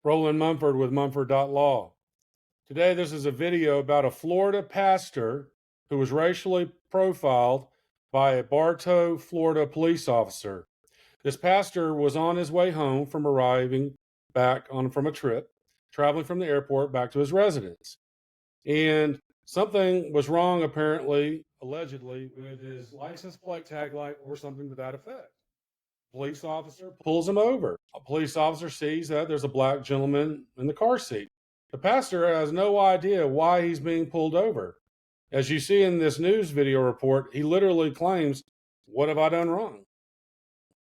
Roland Mumford with Mumford.law. Today, this is a video about a Florida pastor who was racially profiled by a Bartow, Florida police officer. This pastor was on his way home from arriving from a trip, traveling from the airport back to his residence. And something was wrong, apparently, allegedly, with his license plate tag light or something to that effect. Police officer pulls him over. A police officer sees that there's a black gentleman in the car seat. The pastor has no idea why he's being pulled over. As you see in this news video report, he literally claims, "What have I done wrong?"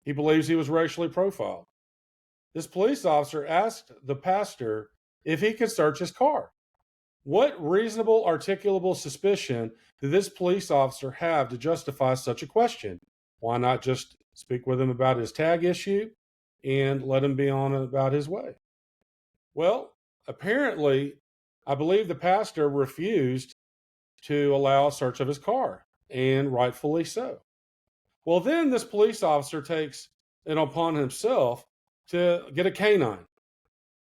He believes he was racially profiled. This police officer asked the pastor if he could search his car. What reasonable, articulable suspicion did this police officer have to justify such a question? Why not just speak with him about his tag issue and let him be on about his way? Well, apparently, I believe the pastor refused to allow a search of his car, and rightfully so. Well, then this police officer takes it upon himself to get a canine.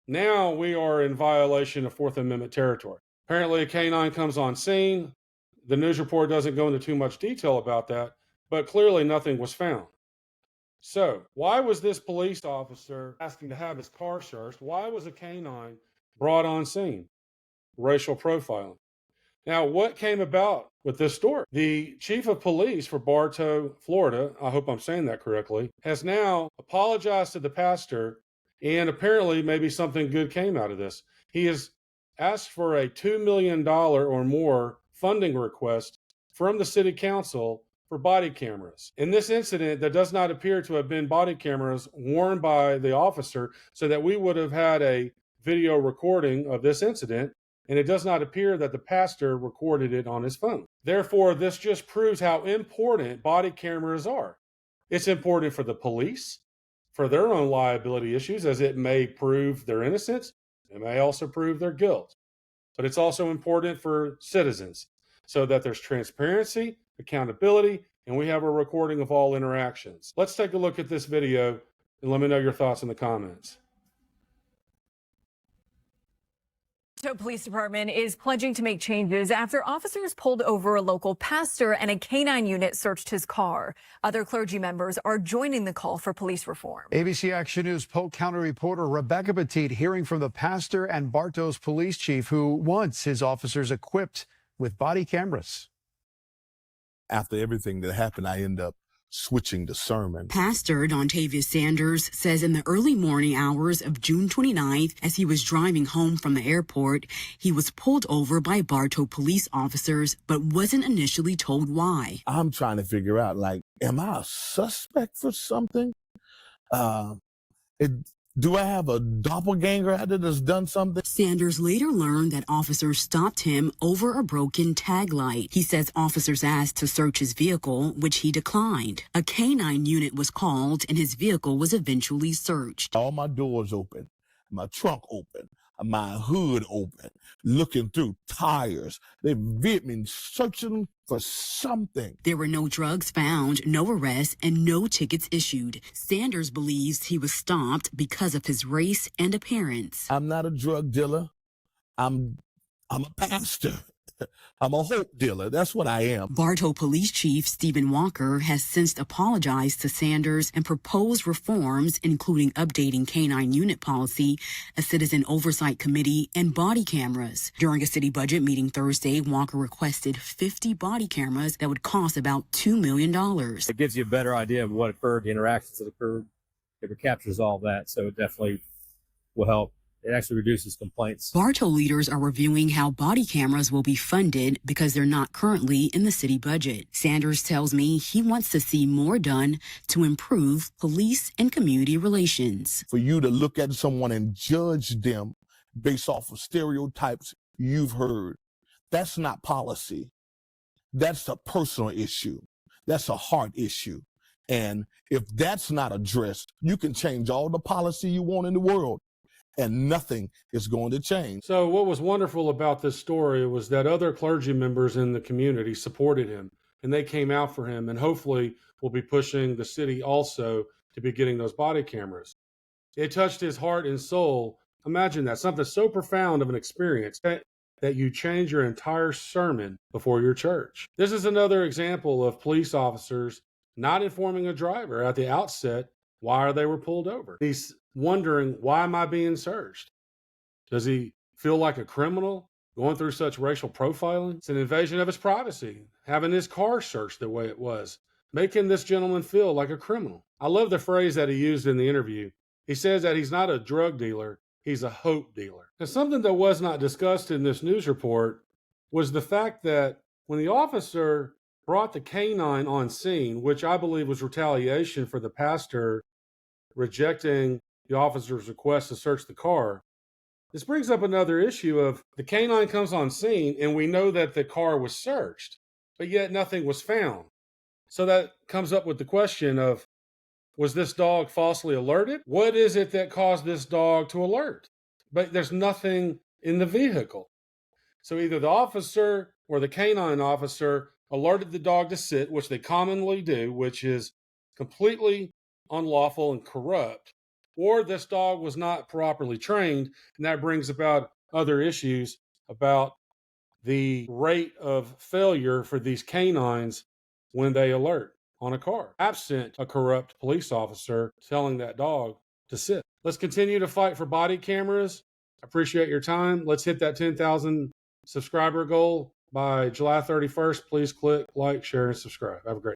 Now we are in violation of Fourth Amendment territory. Apparently, a canine comes on scene. The news report doesn't go into too much detail about that, but clearly nothing was found. So, why was this police officer asking to have his car searched? Why was a canine brought on scene? Racial profiling. Now, what came about with this story? The chief of police for Bartow, Florida, I hope I'm saying that correctly, has now apologized to the pastor, and apparently maybe something good came out of this. He has asked for a $2 million or more funding request from the city council for body cameras. In this incident, there does not appear to have been body cameras worn by the officer, so that we would have had a video recording of this incident, and it does not appear that the pastor recorded it on his phone. Therefore, this just proves how important body cameras are. It's important for the police, for their own liability issues, as it may prove their innocence. It may also prove their guilt. But it's also important for citizens so that there's transparency, accountability, and we have a recording of all interactions. Let's take a look at this video and let me know your thoughts in the comments. Bartow Police Department is pledging to make changes after officers pulled over a local pastor and a canine unit searched his car. Other clergy members are joining the call for police reform. ABC Action News Polk County reporter Rebecca Petit hearing from the pastor and Bartow's police chief, who wants his officers equipped with body cameras. After everything that happened, I end up switching the sermon. Pastor Dontavius Sanders says in the early morning hours of June 29th, as he was driving home from the airport, he was pulled over by Bartow police officers, but wasn't initially told why. I'm trying to figure out, like, am I a suspect for something? Do I have a doppelganger out there that's done something? Sanders later learned that officers stopped him over a broken tag light. He says officers asked to search his vehicle, which he declined. A canine unit was called and his vehicle was eventually searched. All my doors open, my trunk open, my hood open, looking through tires. They've been searching for something. There were no drugs found, no arrests, and no tickets issued. Sanders believes he was stopped because of his race and appearance. I'm not a drug dealer. I'm a pastor. I'm a hope dealer. That's what I am. Bartow Police Chief Stephen Walker has since apologized to Sanders and proposed reforms, including updating canine unit policy, a citizen oversight committee, and body cameras. During a city budget meeting Thursday, Walker requested 50 body cameras that would cost about $2 million. It gives you a better idea of what occurred, the interactions that occurred. It captures all that, so it definitely will help. It actually reduces complaints. Bartow leaders are reviewing how body cameras will be funded because they're not currently in the city budget. Sanders tells me he wants to see more done to improve police and community relations. For you to look at someone and judge them based off of stereotypes you've heard, that's not policy. That's a personal issue. That's a heart issue. And if that's not addressed, you can change all the policy you want in the world, and nothing is going to change. So what was wonderful about this story was that other clergy members in the community supported him, and they came out for him, and hopefully will be pushing the city also to be getting those body cameras. It touched his heart and soul Imagine that, something so profound of an experience that you change your entire sermon before your church. This is another example of police officers not informing a driver at the outset why they were pulled over. He's wondering, why am I being searched? Does he feel like a criminal going through such racial profiling? It's an invasion of his privacy, having his car searched the way it was, making this gentleman feel like a criminal. I love the phrase that he used in the interview. He says that he's not a drug dealer, he's a hope dealer. Now, something that was not discussed in this news report was the fact that when the officer brought the canine on scene, which I believe was retaliation for the pastor rejecting the officer's request to search the car, this brings up another issue of the canine comes on scene and we know that the car was searched, but yet nothing was found. So that comes up with the question of, was this dog falsely alerted? What is it that caused this dog to alert? But there's nothing in the vehicle. So either the officer or the canine officer alerted the dog to sit, which they commonly do, which is completely unlawful and corrupt, or this dog was not properly trained, and that brings about other issues about the rate of failure for these canines when they alert on a car, absent a corrupt police officer telling that dog to sit. Let's continue to fight for body cameras. Appreciate your time. Let's hit that 10,000 subscriber goal by July 31st. Please click like, share, and subscribe. Have a great day.